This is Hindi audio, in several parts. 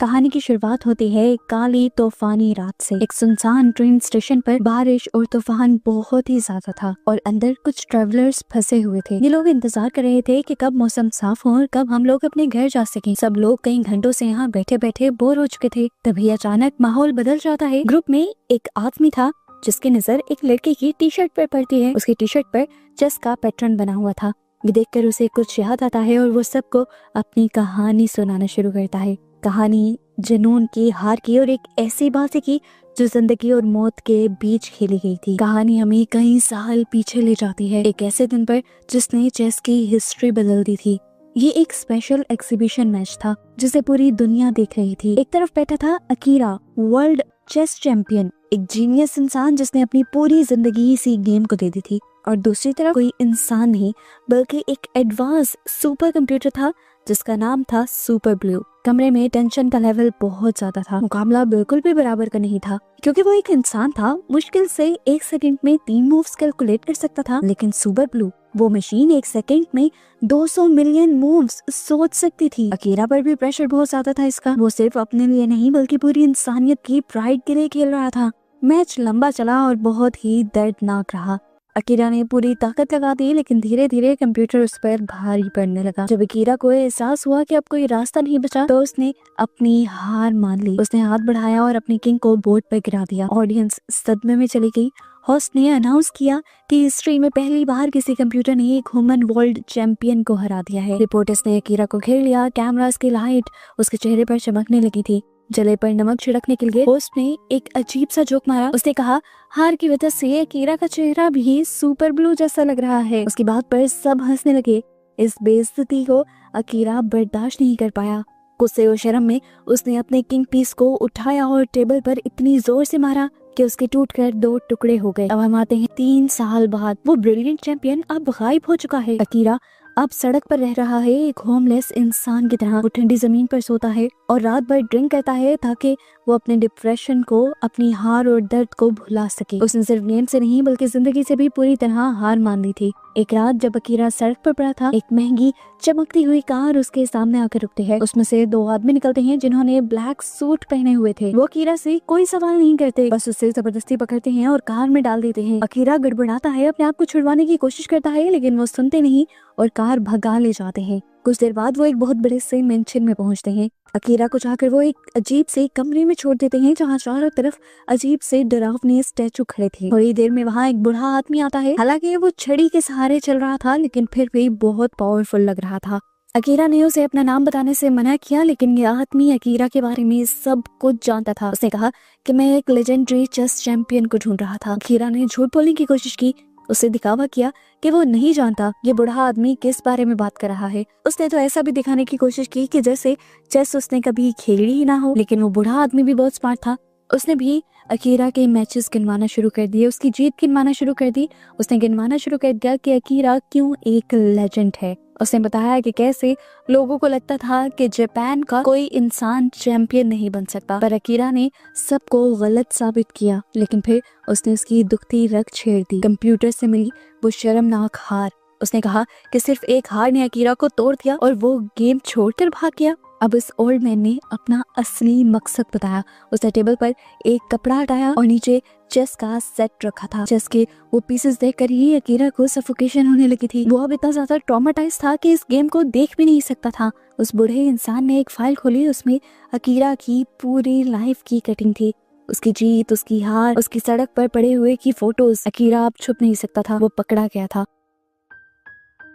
कहानी की शुरुआत होती है एक काली तूफानी रात से। एक सुनसान ट्रेन स्टेशन पर बारिश और तूफान बहुत ही ज्यादा था और अंदर कुछ ट्रेवलर्स फंसे हुए थे। ये लोग इंतजार कर रहे थे कि कब मौसम साफ हो और कब हम लोग अपने घर जा सकें। सब लोग कई घंटों से यहाँ बैठे बैठे बोर हो चुके थे। तभी अचानक माहौल बदल जाता है। ग्रुप में एक आदमी था जिसकी नजर एक लड़के की टी शर्ट पर पड़ती है। उसकी टी शर्ट पर चेस का पैटर्न बना हुआ था। ये देखकर उसे कुछ याद आता है और वो सबको अपनी कहानी सुनाना शुरू करता है। कहानी जुनून की, हार की और एक ऐसी बात की जो जिंदगी और मौत के बीच खेली गई थी। कहानी हमें कई साल पीछे ले जाती है, एक ऐसे दिन पर जिसने चेस की हिस्ट्री बदल दी थी। ये एक स्पेशल एग्जीबिशन मैच था जिसे पूरी दुनिया देख रही थी। एक तरफ बैठा था अकीरा, वर्ल्ड चेस चैंपियन, एक जीनियस इंसान जिसने अपनी पूरी जिंदगी इसी गेम को दे दी थी। और दूसरी तरफ कोई इंसान नहीं बल्कि एक एडवांस सुपर कंप्यूटर था जिसका नाम था सुपर ब्लू। कमरे में टेंशन का लेवल बहुत ज्यादा था। मुकाबला बिल्कुल भी बराबर का नहीं था क्योंकि वो एक इंसान था। मुश्किल से 1 सेकंड में 3 मूव्स कैलकुलेट कर सकता था, लेकिन सुपर ब्लू वो मशीन 1 सेकंड में 200 मिलियन मूव्स सोच सकती थी। अकीरा पर भी प्रेशर बहुत ज्यादा था इसका। वो सिर्फ अपने लिए नहीं बल्कि पूरी इंसानियत की प्राइड के लिए खेल रहा था। मैच लंबा चला और बहुत ही दर्दनाक रहा। अकीरा ने पूरी ताकत लगा दी, लेकिन धीरे धीरे कंप्यूटर उस पर भारी पड़ने लगा। जब अकीरा को एहसास हुआ कि अब कोई रास्ता नहीं बचा तो उसने अपनी हार मान ली। उसने हाथ बढ़ाया और अपनी किंग को बोर्ड पर गिरा दिया। ऑडियंस सदमे में चली गई। होस्ट ने अनाउंस किया कि हिस्ट्री में पहली बार किसी कंप्यूटर ने एक ह्यूमन वर्ल्ड चैंपियन को हरा दिया है। रिपोर्टर्स ने अकीरा को घेर लिया। कैमरास की लाइट उसके चेहरे पर चमकने लगी थी। जले पर नमक छिड़कने के लिए होस्ट ने एक अजीब सा जोक मारा। उसने कहा, हार की वजह से अकीरा का चेहरा भी सुपर ब्लू जैसा लग रहा है। उसकी बात पर सब हंसने लगे। इस बेइज्जती को अकीरा बर्दाश्त नहीं कर पाया। गुस्से और शर्म में उसने अपने किंग पीस को उठाया और टेबल पर इतनी जोर से मारा कि उसके टूटकर 2 टुकड़े हो गए। अब हम आते हैं 3 साल बाद। वो ब्रिलियंट चैंपियन अब गायब हो चुका है। अकीरा अब सड़क पर रह रहा है, एक होमलेस इंसान की तरह। वो ठंडी जमीन पर सोता है और रात भर ड्रिंक करता है ताकि वो अपने डिप्रेशन को, अपनी हार और दर्द को भुला सके। उसने सिर्फ गेम से नहीं बल्कि जिंदगी से भी पूरी तरह हार मान ली थी। एक रात जब अकीरा सड़क पर पड़ा था, एक महंगी चमकती हुई कार उसके सामने आकर रुकती है। उसमें से 2 आदमी निकलते हैं जिन्होंने ब्लैक सूट पहने हुए थे। वो अकीरा से कोई सवाल नहीं करते, बस उससे जबरदस्ती पकड़ते हैं और कार में डाल देते हैं। अकीरा गड़बड़ाता है, अपने आप को छुड़वाने की कोशिश करता है, लेकिन वो सुनते नहीं और कार भगा ले जाते हैं। कुछ देर बाद वो एक बहुत बड़े से मेंशन में पहुंचते हैं। अकीरा को जाकर वो एक अजीब से कमरे में छोड़ देते हैं जहाँ चारों तरफ अजीब से डरावने स्टैचू खड़े थे। थोड़ी देर में वहाँ एक बूढ़ा आदमी आता है। हालांकि वो छड़ी के सहारे चल रहा था, लेकिन फिर भी बहुत पावरफुल लग रहा था। अकीरा ने उसे अपना नाम बताने से मना किया, लेकिन ये आदमी अकीरा के बारे में सब कुछ जानता था। उसने कहा कि मैं एक लेजेंडरी चेस चैंपियन को ढूंढ रहा था। अकीरा ने झूठ बोलने की कोशिश की। उससे दिखावा किया कि वो नहीं जानता ये बूढ़ा आदमी किस बारे में बात कर रहा है। उसने तो ऐसा भी दिखाने की कोशिश की कि जैसे चेस उसने कभी खेली ही ना हो। लेकिन वो बूढ़ा आदमी भी बहुत स्मार्ट था। उसने भी अकीरा के मैचेस गिनवाना शुरू कर दिए, उसकी जीत गिनवाना शुरू कर दी। उसने गिनवाना शुरू कर दिया कि अकीरा क्यों एक लेजेंड है। उसने बताया कि कैसे लोगों को लगता था कि जापान का कोई इंसान चैंपियन नहीं बन सकता, पर अकीरा ने सबको गलत साबित किया। लेकिन फिर उसने उसकी दुखती रग छेड़ दी। कंप्यूटर से मिली वो शर्मनाक हार। उसने कहा कि सिर्फ एक हार ने अकीरा को तोड़ दिया और वो गेम छोड़कर भाग गया। अब इस ओल्ड मैन ने अपना असली मकसद बताया। उसने टेबल पर एक कपड़ा हटाया और नीचे चेस का सेट रखा था। चेस के वो पीसेस देखकर ही अकीरा को सफोकेशन होने लगी थी। वो अब इतना ज्यादा ट्रॉमेटाइज था कि इस गेम को देख भी नहीं सकता था। उस बूढ़े इंसान ने एक फाइल खोली। उसमें अकीरा की पूरी लाइफ की कटिंग थी, उसकी जीत, उसकी हार, उसकी सड़क पर पड़े हुए की फोटोज। अकीरा अब छुप नहीं सकता था, वो पकड़ा गया था।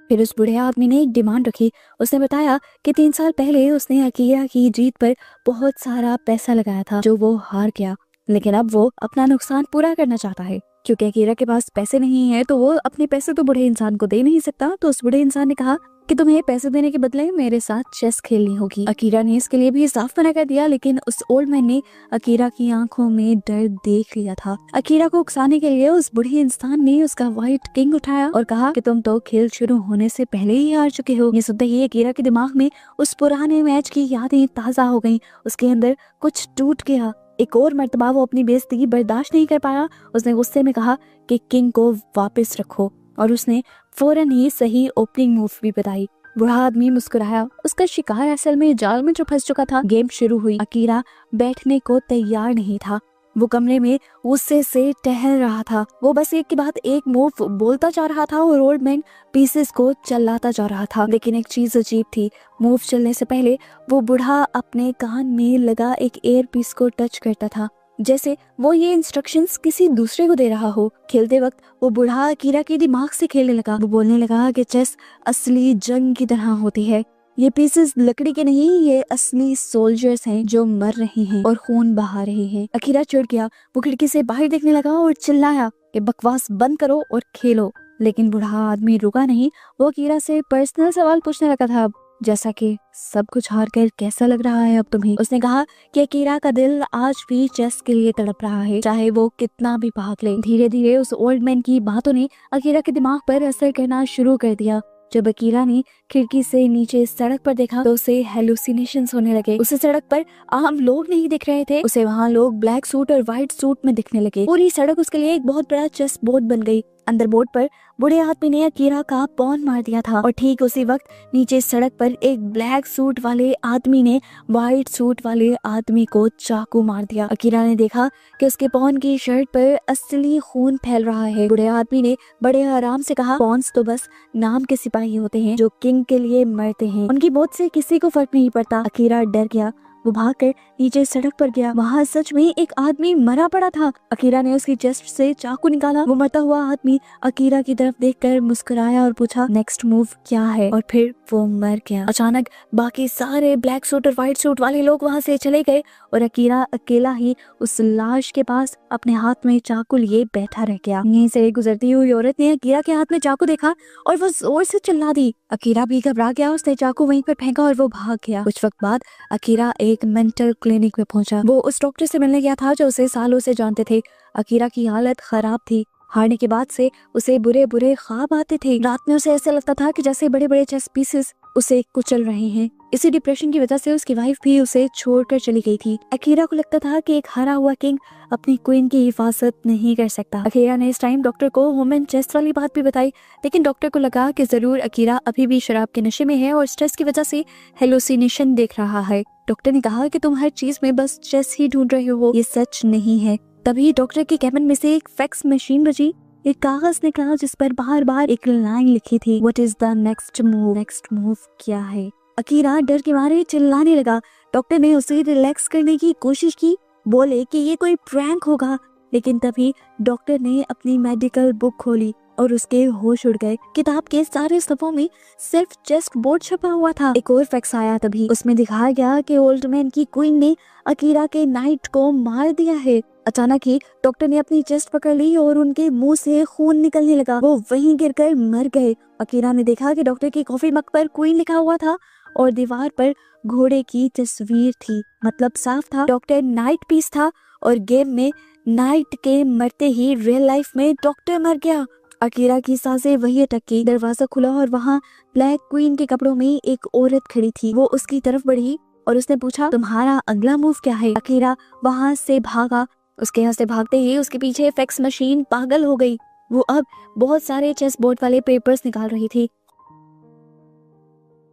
फिर उस बूढ़े आदमी ने एक डिमांड रखी। उसने बताया कि 3 साल पहले उसने अकीरा की जीत पर बहुत सारा पैसा लगाया था जो वो हार गया, लेकिन अब वो अपना नुकसान पूरा करना चाहता है। क्योंकि अकीरा के पास पैसे नहीं है तो वो अपने पैसे तो बूढ़े इंसान को दे नहीं सकता। तो उस बूढ़े इंसान ने कहा कि तुम्हें पैसे देने के बदले मेरे साथ चेस खेलनी होगी। अकीरा ने इसके लिए भी साफ मना कर दिया, लेकिन उस ओल्ड मैन ने अकीरा की आंखों में डर देख लिया था। अकीरा को उकसाने के लिए उस बूढ़े इंसान ने उसका व्हाइट किंग उठाया और कहा कि तुम तो खेल शुरू होने से पहले ही हार चुके हो। ये सुनते ही अकीरा के दिमाग में उस पुराने मैच की यादें ताजा हो गईं। उसके अंदर कुछ टूट गया। एक और मर्तबा वो अपनी बेइज्जती बर्दाश्त नहीं कर पाया। उसने गुस्से में कहा कि किंग को वापस रखो और उसने फौरन ही सही ओपनिंग मूव भी बताई। बुढ़ा आदमी मुस्कुराया। उसका शिकार असल में जाल में जो फंस चुका था। गेम शुरू हुई। अकीरा बैठने को तैयार नहीं था। वो कमरे में गुस्से से टहल रहा था। वो बस एक के बाद एक मूव बोलता जा रहा था और ओल्ड मैन पीसेस को चलाता जा रहा था। लेकिन एक चीज अजीब थी। मूव चलने से पहले वो बूढ़ा अपने कान में लगा एक एयर पीस को टच करता था, जैसे वो ये इंस्ट्रक्शंस किसी दूसरे को दे रहा हो। खेलते वक्त वो बूढ़ा अकीरा के दिमाग से खेलने लगा। वो बोलने लगा कि चेस असली जंग की तरह होती है। ये पीसेस लकड़ी के नहीं, ये असली सोल्जर्स हैं जो मर रहे हैं और खून बहा रहे हैं। अकीरा चिढ़ गया। वो खिड़की से बाहर देखने लगा और चिल्लाया कि बकवास बंद करो और खेलो। लेकिन बूढ़ा आदमी रुका नहीं। वो अकीरा से पर्सनल सवाल पूछने लगा था, जैसा कि सब कुछ हार कर कैसा लग रहा है अब तुम्हें। उसने कहा कि अकीरा का दिल आज भी चेस के लिए तड़प रहा है, चाहे वो कितना भी भाग ले। धीरे धीरे उस ओल्ड मैन की बातों ने अकीरा के दिमाग पर असर करना शुरू कर दिया। जब अकीरा ने खिड़की से नीचे सड़क पर देखा तो उसे हेलुसिनेशंस होने लगे। उसे सड़क पर आम लोग नहीं दिख रहे थे, उसे वहाँ लोग ब्लैक सूट और व्हाइट सूट में दिखने लगे। पूरी सड़क उसके लिए एक बहुत बड़ा चेस बोर्ड बन गई। अंदर बोर्ड पर बूढ़े आदमी ने अकीरा का पॉन मार दिया था और ठीक उसी वक्त नीचे सड़क पर एक ब्लैक सूट वाले आदमी ने व्हाइट सूट वाले आदमी को चाकू मार दिया। अकीरा ने देखा कि उसके पॉन की शर्ट पर असली खून फैल रहा है। बूढ़े आदमी ने बड़े आराम से कहा, पॉन्स तो बस नाम के सिपाही होते हैं जो किंग के लिए मरते हैं, उनकी मौत से किसी को फर्क नहीं पड़ता। अकीरा डर गया। वो भागकर नीचे सड़क पर गया। वहाँ सच में एक आदमी मरा पड़ा था। अकीरा ने उसकी चेस्ट से चाकू निकाला। वो मरता हुआ आदमी अकीरा की तरफ देखकर मुस्कुराया और पूछा, नेक्स्ट मूव क्या है? और फिर वो मर गया। अचानक बाकी सारे ब्लैक सूट और व्हाइट सूट वाले लोग वहाँ से चले गए और अकीरा अकेला ही उस लाश के पास अपने हाथ में चाकू लिए बैठा रह गया। यहीं से गुजरती हुई औरत ने अकीरा के हाथ में चाकू देखा और वो जोर से चिल्ला दी। अकीरा भी घबरा गया। उसने चाकू वहीं पर फेंका और वो भाग गया। कुछ वक्त बाद अकीरा एक मेंटल क्लिनिक में पहुंचा। वो उस डॉक्टर से मिलने गया था जो उसे सालों से जानते थे। अकीरा की हालत खराब थी। हारने के बाद से उसे बुरे बुरे ख्वाब आते थे। रात में उसे ऐसा लगता था कि जैसे बड़े बड़े चेस पीसेस उसे कुचल रहे हैं। इसी डिप्रेशन की वजह से उसकी वाइफ भी उसे छोड़कर चली गई थी। अकीरा को लगता था कि एक हारा हुआ किंग अपनी क्वीन की हिफाजत नहीं कर सकता। अकीरा ने इस टाइम डॉक्टर को वुमेन चेस वाली बात भी बताई, लेकिन डॉक्टर को लगा कि जरूर अकीरा अभी भी शराब के नशे में है और स्ट्रेस की वजह से हेलुसिनेशन देख रहा है। डॉक्टर ने कहा कि तुम हर चीज में बस चेस ही ढूंढ रहे हो, ये सच नहीं है। तभी डॉक्टर के कैबिन में से एक फैक्स मशीन बजी। एक कागज निकला जिस पर बार बार एक लाइन लिखी थी, what is the next move? Next move क्या है? अकीरा डर के मारे चिल्लाने लगा। डॉक्टर ने उसे रिलैक्स करने की कोशिश की, बोले कि ये कोई प्रैंक होगा, लेकिन तभी डॉक्टर ने अपनी मेडिकल बुक खोली और उसके होश उड़ गए। किताब के सारे सफ़ों में सिर्फ चेस्ट बोर्ड छपा हुआ था। एक और फैक्स आया तभी। उसमें दिखाया गया कि ओल्ड मैन की क्वीन ने अकीरा के नाइट को मार दिया है। अचानक ही डॉक्टर ने अपनी चेस्ट पकड़ ली और उनके मुंह से खून निकलने लगा। वो वहीं गिरकर मर गए। अकीरा ने देखा कि डॉक्टर की कॉफी मग पर क्वीन लिखा हुआ था और दीवार पर घोड़े की तस्वीर थी। मतलब साफ था डॉक्टर नाइट पीस था और गेम में नाइट के मरते ही रियल लाइफ में डॉक्टर मर गया। अकीरा की सांसें वही अटक गई। दरवाजा खुला और वहाँ ब्लैक क्वीन के कपड़ों में एक औरत खड़ी थी। वो उसकी तरफ बढ़ी और उसने पूछा, तुम्हारा अगला मूव क्या है? अकीरा वहाँ से भागा। उसके यहाँ से भागते ही उसके पीछे फैक्स मशीन पागल हो गई। वो अब बहुत सारे चेस बोर्ड वाले पेपर्स निकाल रही थी।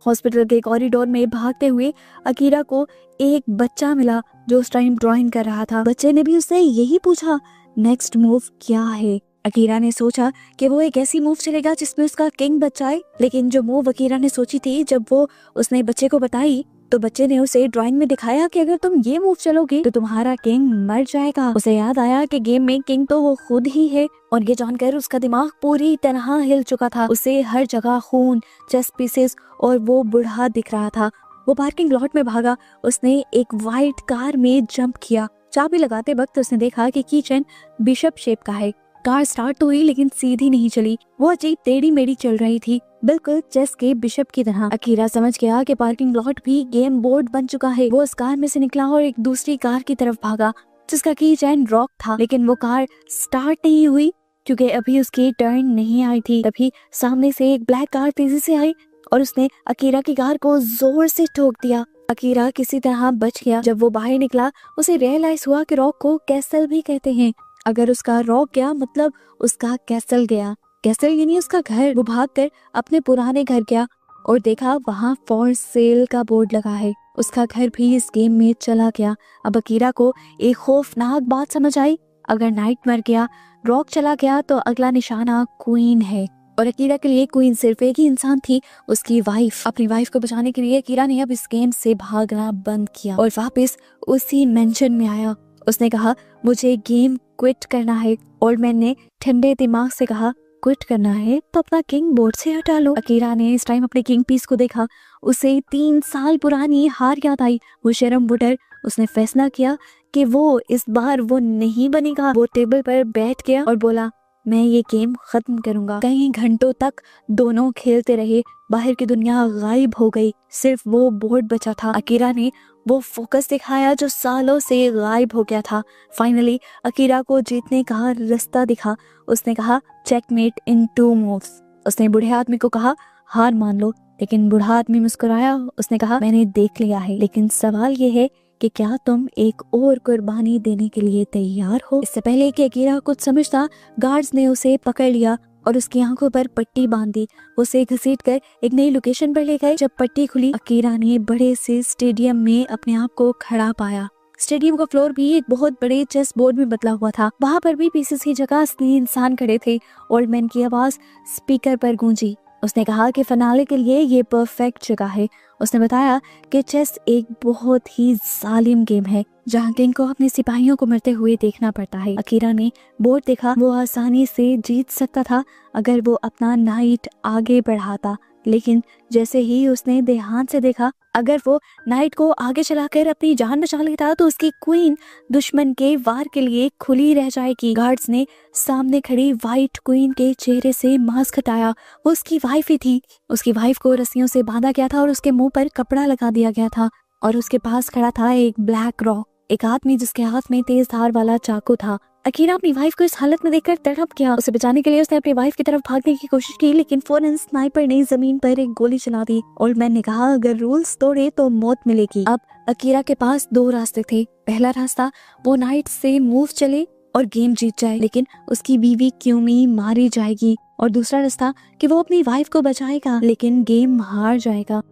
हॉस्पिटल के कॉरिडोर में भागते हुए अकीरा को एक बच्चा मिला जो उस टाइम ड्राइंग कर रहा था। बच्चे ने भी उससे यही पूछा, नेक्स्ट मूव क्या है? अकीरा ने सोचा कि वो एक ऐसी मूव चलेगा जिसमें उसका किंग बचाए, लेकिन जो मूव अकीरा ने सोची थी जब वो उसने बच्चे को बताई तो बच्चे ने उसे ड्राइंग में दिखाया कि अगर तुम ये मूव चलोगे तो तुम्हारा किंग मर जाएगा। उसे याद आया कि गेम में किंग तो वो खुद ही है और ये जानकर उसका दिमाग पूरी तरह हिल चुका था। उसे हर जगह खून, चेस पीसेस और वो बूढ़ा दिख रहा था। वो पार्किंग लॉट में भागा। उसने एक व्हाइट कार में जंप किया। चाबी लगाते वक्त उसने देखा कि कीचेन बिशप शेप का है। कार स्टार्ट तो हुई लेकिन सीधी नहीं चली। वो अजीब टेढ़ी मेढ़ी चल रही थी, बिल्कुल चेस के बिशप की तरह। अकीरा समझ गया कि पार्किंग लॉट भी गेम बोर्ड बन चुका है। वो उस कार में से निकला और एक दूसरी कार की तरफ भागा जिसका की चैन रॉक था, लेकिन वो कार स्टार्ट नहीं हुई क्योंकि अभी उसकी टर्न नहीं आई थी। तभी सामने से एक ब्लैक कार तेजी से आई और उसने अकीरा की कार को जोर से ठोक दिया। अकीरा किसी तरह बच गया। जब वो बाहर निकला उसे रियलाइज हुआ कि रॉक को कैसल भी कहते हैं। अगर उसका रॉक गया मतलब उसका कैसल गया। कैसल यानी उसका घर। वो भागकर अपने पुराने घर गया। और देखा वहाँ फॉर सेल का बोर्ड लगा है। उसका घर भी इस गेम में चला गया। अब अकीरा को एक खौफनाक बात समझ आई, अगर नाइट मर गया, रॉक चला गया तो अगला निशाना क्वीन है। और अकीरा के लिए क्वीन सिर्फ एक ही इंसान थी, उसकी वाइफ। अपनी वाइफ को बचाने के लिए अकीरा ने अब इस गेम से भागना बंद किया और वापस उसी मेंशन में आया। उसने कहा मुझे गेम क्विट करना है। ओल्ड मैन ने ठंडे दिमाग से कहा क्विट करना है तो अपना किंग बोर्ड से हटा लो। अकीरा ने इस टाइम अपने किंग पीस को देखा, उसे 3 साल पुरानी हार याद आई। वो शर्म बुडर, उसने फैसला किया कि वो इस बार वो नहीं बनेगा। वो टेबल पर बैठ गया और बोला मैं ये गेम खत्म करूंगा। कई घंटों तक दोनों खेलते रहे, बाहर की दुनिया गायब हो गई, सिर्फ वो बोर्ड बचा था। अकीरा ने वो फोकस दिखाया जो सालों से गायब हो गया था। फाइनली अकीरा को जीतने का रास्ता दिखा। उसने कहा चेकमेट इन 2 मूव्स। उसने बूढ़े आदमी को कहा हार मान लो, लेकिन बूढ़ा आदमी मुस्कुराया। उसने कहा मैंने देख लिया है, लेकिन सवाल ये है कि क्या तुम एक और कुर्बानी देने के लिए तैयार हो। इससे पहले कि अकीरा कुछ समझता, गार्ड्स ने उसे पकड़ लिया और उसकी आंखों पर पट्टी बांध दी। उसे घसीटकर एक नई लोकेशन पर ले गए। जब पट्टी खुली, अकीरा ने बड़े से स्टेडियम में अपने आप को खड़ा पाया। स्टेडियम का फ्लोर भी एक बहुत बड़े चेस बोर्ड में बदला हुआ था। वहाँ पर भी पीसेस की जगह असली इंसान खड़े थे। ओल्ड मैन की आवाज स्पीकर पर गूंजी। उसने कहा कि फिनाले के लिए ये परफेक्ट जगह है। उसने बताया कि चेस एक बहुत ही जालिम गेम है, जहाँ किंग को अपने सिपाहियों को मरते हुए देखना पड़ता है। अकीरा ने बोर्ड देखा, वो आसानी से जीत सकता था अगर वो अपना नाइट आगे बढ़ाता, लेकिन जैसे ही उसने ध्यान से देखा, अगर वो नाइट को आगे चलाकर अपनी जान बचा लेता तो उसकी क्वीन दुश्मन के वार के लिए खुली रह जाएगी। गार्ड्स ने सामने खड़ी व्हाइट क्वीन के चेहरे से मास्क हटाया। वो उसकी वाइफ ही थी। उसकी वाइफ को रस्सियों से बांधा गया था और उसके मुंह पर कपड़ा लगा दिया गया था। और उसके पास खड़ा था एक ब्लैक रॉक, एक आदमी जिसके हाथ में तेज धार वाला चाकू था। अकीरा अपनी वाइफ को इस हालत में देखकर तड़प गया। उसे बचाने के लिए उसने अपनी वाइफ की तरफ भागने की कोशिश की, लेकिन फौरन स्नाइपर ने जमीन पर एक गोली चला दी। ओल्ड मैन ने कहा अगर रूल्स तोड़े तो मौत मिलेगी। अब अकीरा के पास 2 रास्ते थे। पहला रास्ता, वो नाइट से मूव चले और गेम जीत जाए, लेकिन उसकी बीवी क्यूमी मारी जाएगी। और दूसरा रास्ता कि वो अपनी वाइफ को बचाएगा, लेकिन गेम हार जाएगा।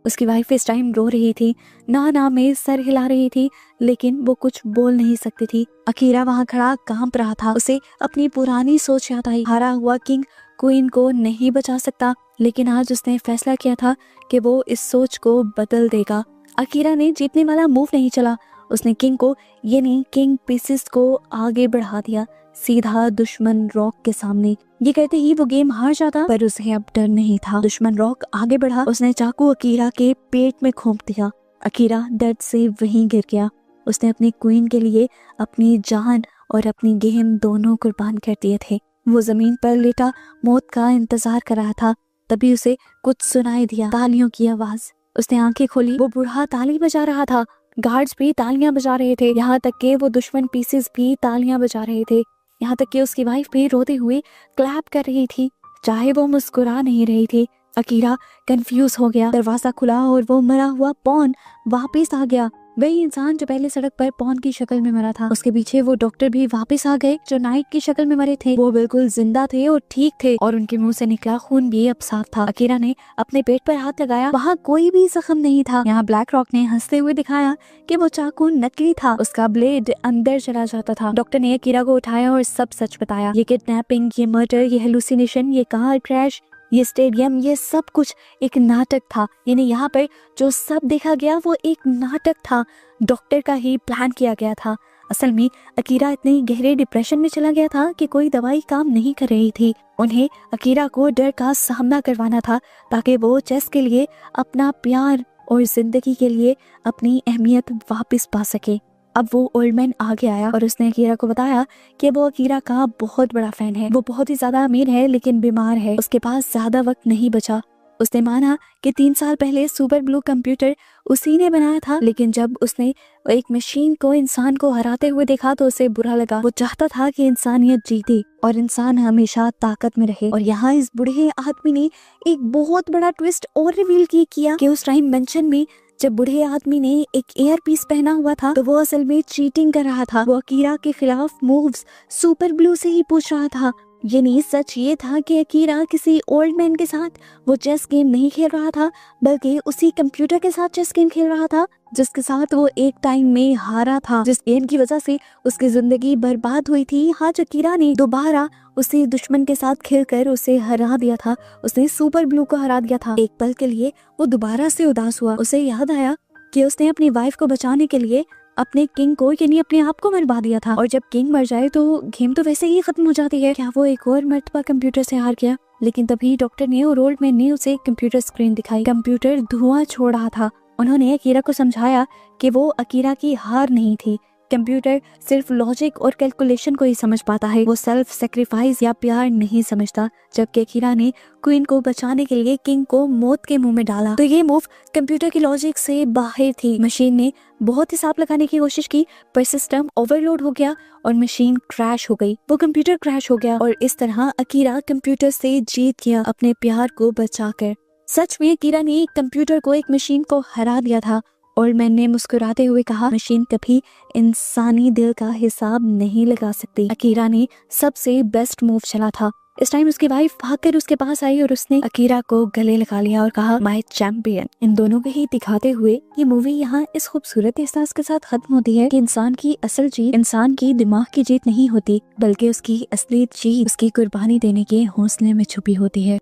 उसकी वाइफ इस टाइम रो रही थी, ना में सर हिला रही थी, लेकिन वो कुछ बोल नहीं सकती थी। अकीरा वहाँ खड़ा कांप रहा था। उसे अपनी पुरानी सोच याद आई। हारा हुआ किंग क्वीन को नहीं बचा सकता, लेकिन आज उसने फैसला किया था कि वो इस सोच को बदल देगा। अकीरा ने जीतने वाला मूव नहीं चला। उसने किंग को यानी किंग पीसेस को आगे बढ़ा दिया, सीधा दुश्मन रॉक के सामने। ये कहते ही वो गेम हार जाता, पर उसे अब डर नहीं था। दुश्मन रॉक आगे बढ़ा। उसने चाकू अकीरा के पेट में घोंप दिया। अकीरा दर्द से वहीं गिर गया। उसने अपनी क्वीन के लिए अपनी जान और अपनी गेम दोनों कुर्बान कर दिए थे। वो जमीन पर लेटा मौत का इंतजार कर रहा था। तभी उसे कुछ सुनाई दिया, तालियों की आवाज। उसने आंखें खोली। वो बूढ़ा ताली बजा रहा था। गार्ड्स भी तालियां बजा रहे थे, यहाँ तक कि वो दुश्मन पीसेस भी तालियां बजा रहे थे। यहाँ तक कि उसकी वाइफ भी रोते हुए क्लैप कर रही थी, चाहे वो मुस्कुरा नहीं रही थी। अकीरा कंफ्यूज हो गया। दरवाजा खुला और वो मरा हुआ पॉन वापस आ गया। वही इंसान जो पहले सड़क पर पॉन की शक्ल में मरा था। उसके पीछे वो डॉक्टर भी वापस आ गए जो नाइट की शक्ल में मरे थे। वो बिल्कुल जिंदा थे और ठीक थे, और उनके मुंह से निकला खून भी अब साफ था। अकीरा ने अपने पेट पर हाथ लगाया, वहाँ कोई भी जख्म नहीं था। यहाँ ब्लैक रॉक ने हंसते हुए दिखाया कि वो चाकू नकली था, उसका ब्लेड अंदर चला जाता था। डॉक्टर ने अकीरा को उठाया और सब सच बताया। ये किडनैपिंग, ये मर्डर, ये हेलुसिनेशन, ये कार क्रैश, ये स्टेडियम, ये सब कुछ एक नाटक था। यानी यहाँ पर जो सब देखा गया वो एक नाटक था, डॉक्टर का ही प्लान किया गया था। असल में अकीरा इतने गहरे डिप्रेशन में चला गया था कि कोई दवाई काम नहीं कर रही थी। उन्हें अकीरा को डर का सामना करवाना था ताकि वो चेस के लिए अपना प्यार और जिंदगी के लिए अपनी अहमियत वापस पा सके। अब वो ओल्ड मैन आगे आया और उसने अकीरा को बताया कि वो अकीरा का बहुत बड़ा फैन है। वो बहुत ही ज्यादा अमीर है लेकिन बीमार है, उसके पास ज्यादा वक्त नहीं बचा। उसने माना कि 3 साल पहले सुपर ब्लू कंप्यूटर उसी ने बनाया था, लेकिन जब उसने एक मशीन को इंसान को हराते हुए देखा तो उसे बुरा लगा। वो चाहता था कि इंसानियत जीते और इंसान हमेशा ताकत में रहे। और यहाँ इस बूढ़े आदमी ने एक बहुत बड़ा ट्विस्ट और रिवील किया कि उस टाइम मेंशन में जब बूढ़े आदमी ने एक एयर पीस पहना हुआ था तो वो असल में चीटिंग कर रहा था। वो अकीरा के खिलाफ मूव्स सुपर ब्लू से ही पूछ रहा था। यानी सच ये था कि अकीरा किसी ओल्ड मैन के साथ वो चेस गेम नहीं खेल रहा था, बल्कि उसी कंप्यूटर के साथ चेस गेम खेल रहा था जिसके साथ वो एक टाइम में हारा था, जिस गेम की वजह से उसकी जिंदगी बर्बाद हुई थी। आज अकीरा ने दोबारा उसी दुश्मन के साथ खेलकर उसे हरा दिया था। उसने सुपर ब्लू को हरा दिया था। एक पल के लिए वो दोबारा से उदास हुआ। उसे याद आया कि उसने अपनी वाइफ को बचाने के लिए अपने किंग को यानी अपने आप को मरवा दिया था, और जब किंग मर जाए तो गेम तो वैसे ही खत्म हो जाती है। क्या वो एक और मर्तबा कंप्यूटर से हार गया? लेकिन तभी डॉक्टर ने और ओल्ड मैन ने उसे कंप्यूटर स्क्रीन दिखाई। कंप्यूटर धुआं छोड़ रहा था। उन्होंने अकीरा को समझाया कि वो अकीरा की हार नहीं थी। कंप्यूटर सिर्फ लॉजिक और कैलकुलेशन को ही समझ पाता है, वो सेल्फ सेक्रीफाइस या प्यार नहीं समझता। जबकि अकीरा ने क्वीन को बचाने के लिए किंग को मौत के मुंह में डाला, तो ये मूव कंप्यूटर की लॉजिक से बाहर थी। मशीन ने बहुत हिसाब लगाने की कोशिश की, पर सिस्टम ओवरलोड हो गया और मशीन क्रैश हो गई। वो कंप्यूटर क्रैश हो गया और इस तरह अकीरा कंप्यूटर से जीत गया अपने प्यार को बचाकर। सच में अकीरा ने कंप्यूटर को एक मशीन को हरा दिया था। ओल्ड मैन ने मुस्कुराते हुए कहा, मशीन कभी इंसानी दिल का हिसाब नहीं लगा सकती। अकीरा ने सबसे बेस्ट मूव चला था। इस टाइम उसकी वाइफ भागकर उसके पास आई और उसने अकीरा को गले लगा लिया और कहा, माय चैंपियन। इन दोनों को ही दिखाते हुए ये मूवी यहाँ इस खूबसूरत एहसास के साथ खत्म होती है कि इंसान की असल जीत इंसान की दिमाग की जीत नहीं होती, बल्कि उसकी असली जीत उसकी कुर्बानी देने के हौसले में छुपी होती है।